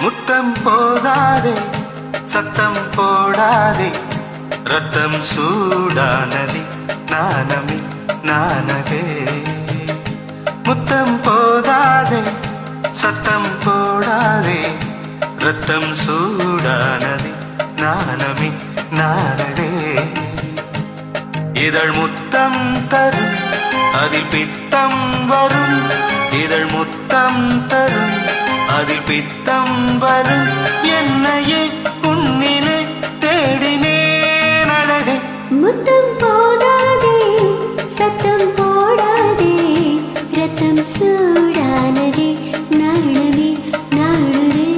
முத்தம் போதாதே சத்தம் போடாதே ரத்தம் சூடானதே நாணமே நாணதே முத்தம் போதாதே சத்தம் போடாதே ரத்தம் சூடானதே நாணமே நாணதே இதழ் முத்தம் தரும் அதில் பித்தம் வரும் இதழ் முத்தம் தரும் அதில் பித்தம் வரும் என்னையே உன்னிலே தேடினேன் அழகே முத்தம் போடாதே சத்தம் போடாதே ரத்தம் சூடானதே நாணமே நாணமே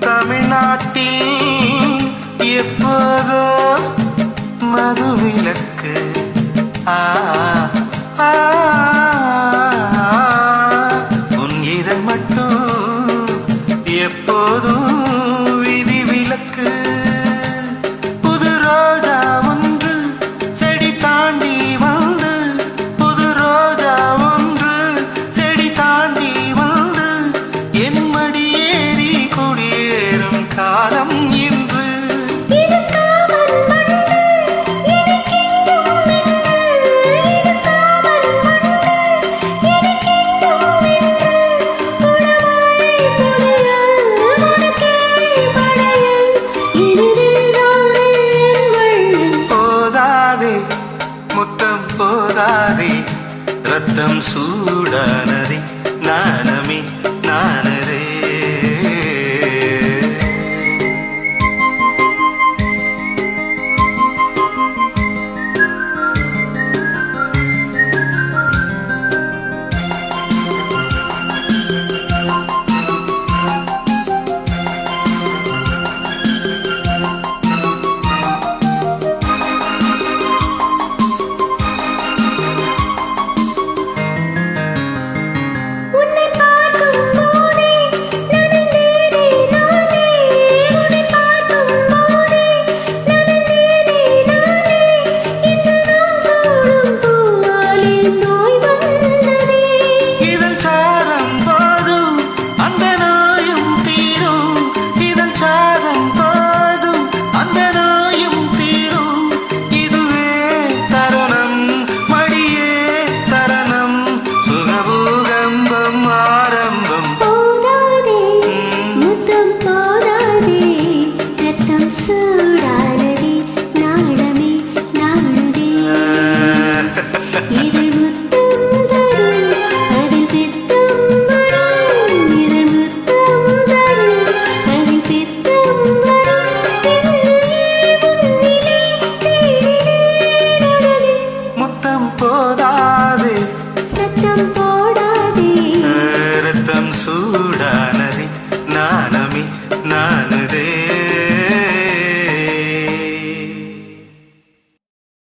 தமிழ்நாட்டில் எப்போதோ மதுவிலக்கு உன் இதழ் மட்டும் எப்போதும் விதிவிலக்கு